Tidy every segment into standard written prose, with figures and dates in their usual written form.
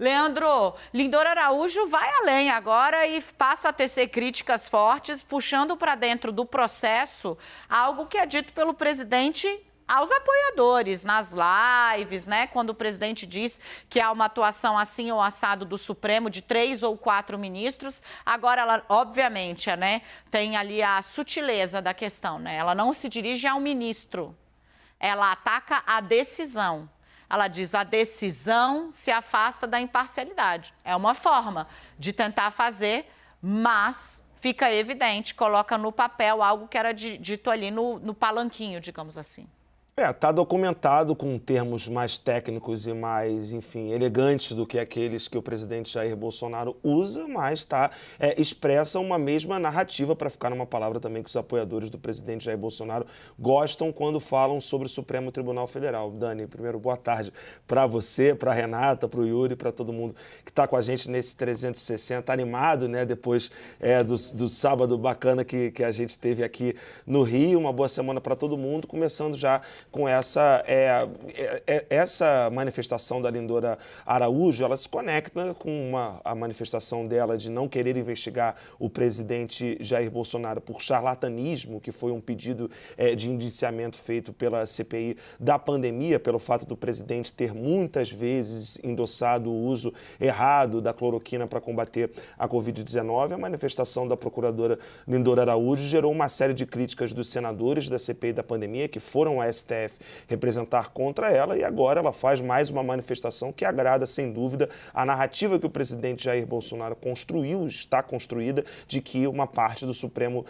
Leandro, Lindor Araújo vai além agora e passa a tecer críticas fortes, puxando para dentro do processo algo que é dito pelo presidente aos apoiadores, nas lives, né? Quando o presidente diz que há uma atuação assim ou assado do Supremo, de 3 ou 4 ministros. Agora, ela, obviamente, né, tem ali a sutileza da questão, né? Ela não se dirige ao ministro, ela ataca a decisão. Ela diz, a decisão se afasta da imparcialidade. É uma forma de tentar fazer, mas fica evidente, coloca no papel algo que era dito ali no palanquinho, digamos assim. Está documentado com termos mais técnicos e mais, enfim, elegantes do que aqueles que o presidente Jair Bolsonaro usa, mas expressa uma mesma narrativa, para ficar numa palavra também que os apoiadores do presidente Jair Bolsonaro gostam quando falam sobre o Supremo Tribunal Federal. Dani, primeiro, boa tarde para você, para a Renata, para o Yuri, para todo mundo que está com a gente nesse 360, animado, né, depois do sábado bacana que a gente teve aqui no Rio. Uma boa semana para todo mundo, começando já com essa manifestação da Lindora Araújo. Ela se conecta com a manifestação dela de não querer investigar o presidente Jair Bolsonaro por charlatanismo, que foi um pedido de indiciamento feito pela CPI da pandemia, pelo fato do presidente ter muitas vezes endossado o uso errado da cloroquina para combater a Covid-19. A manifestação da procuradora Lindora Araújo gerou uma série de críticas dos senadores da CPI da pandemia, que foram à STF representar contra ela, e agora ela faz mais uma manifestação que agrada, sem dúvida, a narrativa que o presidente Jair Bolsonaro construiu, está construída, de que uma parte do Supremo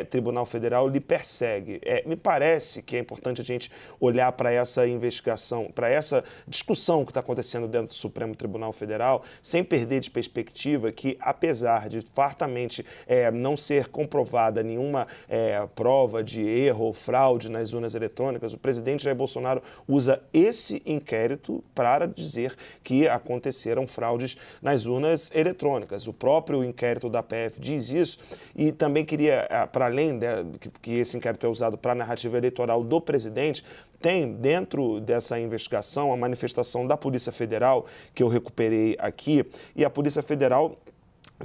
Tribunal Federal lhe persegue. Me parece que é importante a gente olhar para essa investigação, para essa discussão que está acontecendo dentro do Supremo Tribunal Federal, sem perder de perspectiva que, apesar de fartamente não ser comprovada nenhuma prova de erro ou fraude nas urnas eletrônicas, o presidente Jair Bolsonaro usa esse inquérito para dizer que aconteceram fraudes nas urnas eletrônicas. O próprio inquérito da PF diz isso, e também queria, para além que esse inquérito é usado para a narrativa eleitoral do presidente, tem dentro dessa investigação a manifestação da Polícia Federal, que eu recuperei aqui, e a Polícia Federal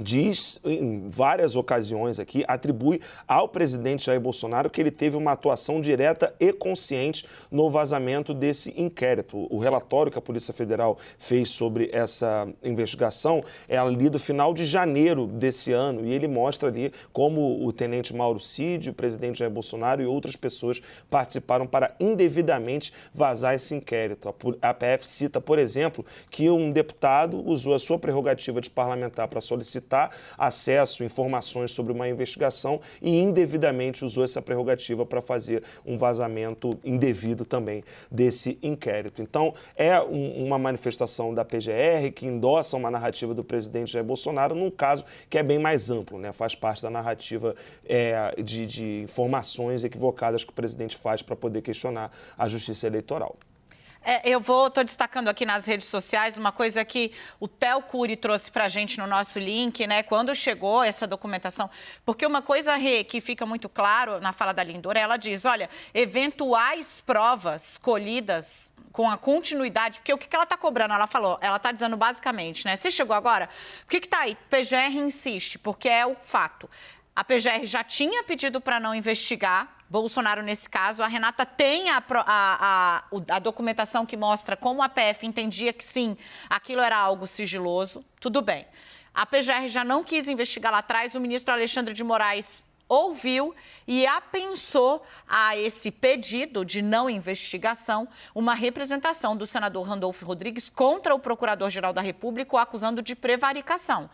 diz em várias ocasiões aqui, atribui ao presidente Jair Bolsonaro que ele teve uma atuação direta e consciente no vazamento desse inquérito. O relatório que a Polícia Federal fez sobre essa investigação é ali do final de janeiro desse ano, e ele mostra ali como o tenente Mauro Cid, o presidente Jair Bolsonaro e outras pessoas participaram para indevidamente vazar esse inquérito. A PF cita, por exemplo, que um deputado usou a sua prerrogativa de parlamentar para solicitar acesso, informações sobre uma investigação e indevidamente usou essa prerrogativa para fazer um vazamento indevido também desse inquérito. Então, uma manifestação da PGR que endossa uma narrativa do presidente Jair Bolsonaro num caso que é bem mais amplo, né? Faz parte da narrativa de informações equivocadas que o presidente faz para poder questionar a justiça eleitoral. Estou destacando aqui nas redes sociais uma coisa que o Theo Cury trouxe para a gente no nosso link, né? Quando chegou essa documentação, porque uma coisa, Rê, que fica muito claro na fala da Lindora, ela diz, olha, eventuais provas colhidas com a continuidade, porque o que ela está cobrando? Ela falou, ela está dizendo basicamente, né? Você chegou agora? Por que está aí? PGR insiste, porque é o fato. A PGR já tinha pedido para não investigar Bolsonaro nesse caso. A Renata tem a documentação que mostra como a PF entendia que sim, aquilo era algo sigiloso. Tudo bem. A PGR já não quis investigar lá atrás. O ministro Alexandre de Moraes ouviu e apensou a esse pedido de não investigação uma representação do senador Randolfo Rodrigues contra o procurador-geral da República, o acusando de prevaricação.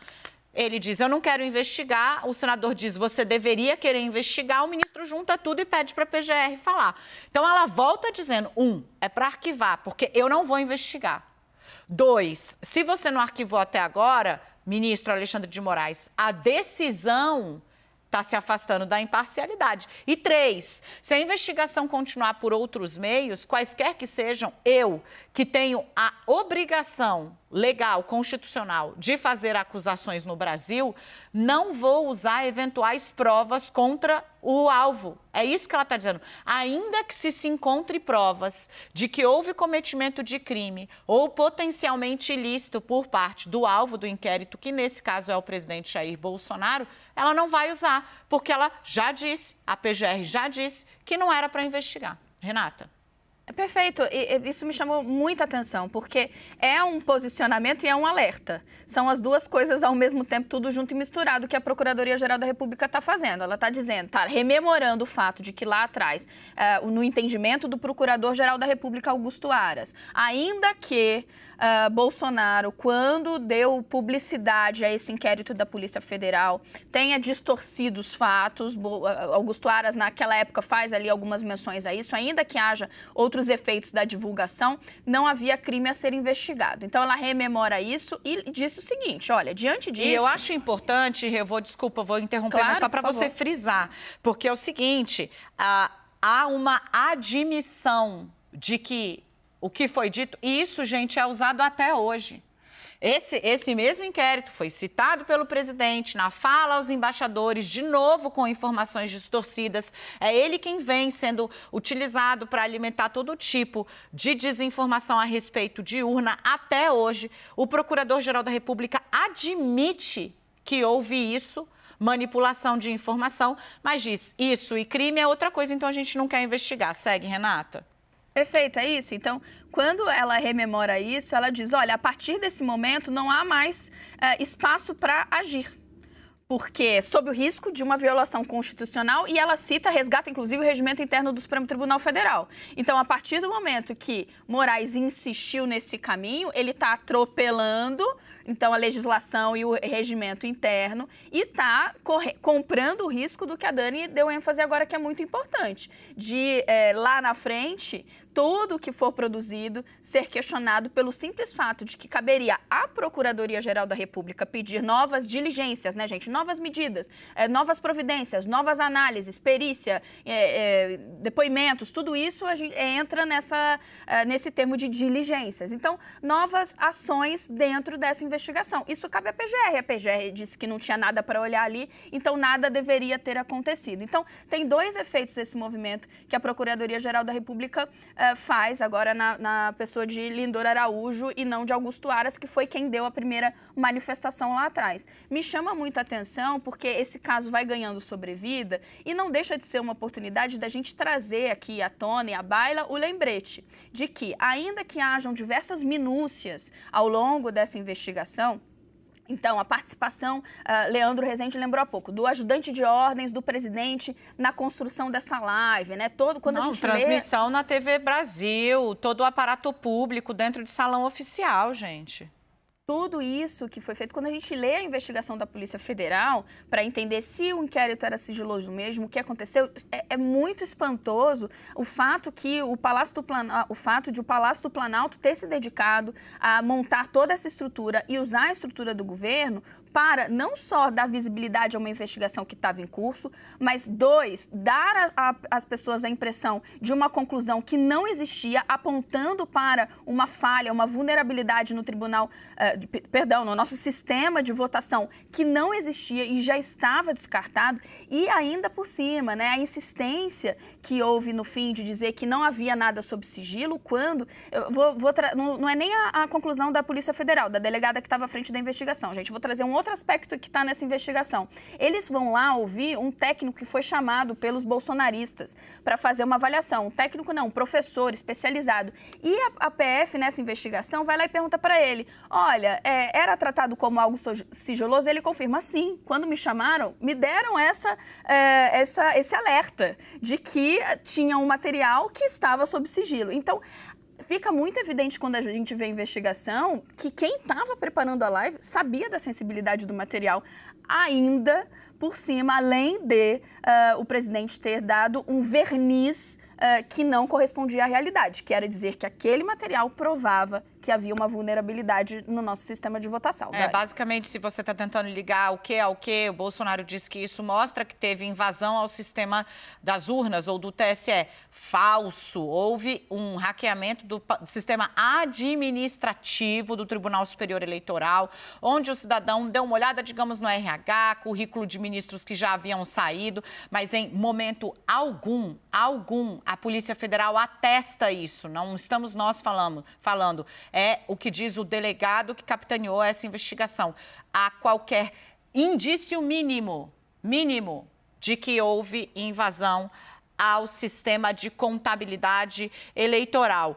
Ele diz, eu não quero investigar, o senador diz, você deveria querer investigar, o ministro junta tudo e pede para a PGR falar. Então, ela volta dizendo, é para arquivar, porque eu não vou investigar. 2, se você não arquivou até agora, ministro Alexandre de Moraes, a decisão está se afastando da imparcialidade. E 3, se a investigação continuar por outros meios, quaisquer que sejam, eu, que tenho a obrigação legal, constitucional, de fazer acusações no Brasil, não vou usar eventuais provas contra o alvo. É isso que ela está dizendo. Ainda que se encontre provas de que houve cometimento de crime ou potencialmente ilícito por parte do alvo do inquérito, que nesse caso é o presidente Jair Bolsonaro, ela não vai usar, porque ela já disse, a PGR já disse, que não era para investigar. Renata. Perfeito, isso me chamou muita atenção, porque é um posicionamento e é um alerta. São as duas coisas ao mesmo tempo, tudo junto e misturado, que a Procuradoria-Geral da República está fazendo. Ela está dizendo, está rememorando o fato de que lá atrás, no entendimento do Procurador-Geral da República, Augusto Aras, ainda que Bolsonaro, quando deu publicidade a esse inquérito da Polícia Federal, tenha distorcido os fatos, Augusto Aras naquela época faz ali algumas menções a isso, ainda que haja outros efeitos da divulgação, não havia crime a ser investigado. Então ela rememora isso e disse o seguinte, olha, diante disso... E eu acho importante, vou interromper, claro, mas só para você frisar, porque é o seguinte, há uma admissão de que o que foi dito, e isso, gente, é usado até hoje. Esse mesmo inquérito foi citado pelo presidente na fala aos embaixadores, de novo com informações distorcidas. É ele quem vem sendo utilizado para alimentar todo tipo de desinformação a respeito de urna até hoje. O Procurador-Geral da República admite que houve isso, manipulação de informação, mas diz isso e crime é outra coisa, então a gente não quer investigar. Segue, Renata. Perfeito, é isso. Então, quando ela rememora isso, ela diz, olha, a partir desse momento não há mais espaço para agir. Porque, sob o risco de uma violação constitucional, e ela resgata, inclusive, o regimento interno do Supremo Tribunal Federal. Então, a partir do momento que Moraes insistiu nesse caminho, ele está atropelando, então, a legislação e o regimento interno e está comprando o risco do que a Dani deu ênfase agora, que é muito importante, de lá na frente, tudo que for produzido ser questionado pelo simples fato de que caberia à Procuradoria-Geral da República pedir novas diligências, né, gente? Novas medidas, novas providências, novas análises, perícia, depoimentos, tudo isso a gente entra nesse termo de diligências. Então, novas ações dentro dessa investigação. Isso cabe à PGR. A PGR disse que não tinha nada para olhar ali, então nada deveria ter acontecido. Então, tem dois efeitos desse movimento que a Procuradoria-Geral da República faz agora na pessoa de Lindor Araújo e não de Augusto Aras, que foi quem deu a primeira manifestação lá atrás. Me chama muita atenção porque esse caso vai ganhando sobrevida e não deixa de ser uma oportunidade da gente trazer aqui à tona e à baila o lembrete de que, ainda que hajam diversas minúcias ao longo dessa investigação, então, a participação, Leandro Rezende lembrou há pouco, do ajudante de ordens do presidente na construção dessa live, né? Quando a gente transmissão na TV Brasil, todo o aparato público dentro de salão oficial, gente. Tudo isso que foi feito, quando a gente lê a investigação da Polícia Federal, para entender se o inquérito era sigiloso mesmo, o que aconteceu, é muito espantoso o fato que o Palácio do Planalto ter se dedicado a montar toda essa estrutura e usar a estrutura do governo para não só dar visibilidade a uma investigação que estava em curso, mas dar às pessoas a impressão de uma conclusão que não existia, apontando para uma falha, uma vulnerabilidade no tribunal, no nosso sistema de votação que não existia e já estava descartado, e ainda por cima, né, a insistência que houve no fim de dizer que não havia nada sob sigilo, quando não é nem a conclusão da Polícia Federal, da delegada que estava à frente da investigação, gente, vou trazer um outro aspecto que está nessa investigação. Eles vão lá ouvir um técnico que foi chamado pelos bolsonaristas para fazer uma avaliação. Um técnico não, um professor especializado. E a PF, nessa investigação, vai lá e pergunta para ele, olha, era tratado como algo sigiloso? Ele confirma, sim. Quando me chamaram, me deram esse alerta de que tinha um material que estava sob sigilo. Então, fica muito evidente quando a gente vê a investigação que quem estava preparando a live sabia da sensibilidade do material, ainda por cima, além de o presidente ter dado um verniz que não correspondia à realidade, que era dizer que aquele material provava que havia uma vulnerabilidade no nosso sistema de votação. Basicamente, se você está tentando ligar o que ao que, o Bolsonaro disse que isso mostra que teve invasão ao sistema das urnas ou do TSE. Falso. Houve um hackeamento do sistema administrativo do Tribunal Superior Eleitoral, onde o cidadão deu uma olhada, digamos, no RH, currículo de ministros que já haviam saído, mas em momento algum, a Polícia Federal atesta isso. Não estamos nós falando. É o que diz o delegado que capitaneou essa investigação. Há qualquer indício mínimo de que houve invasão ao sistema de contabilidade eleitoral.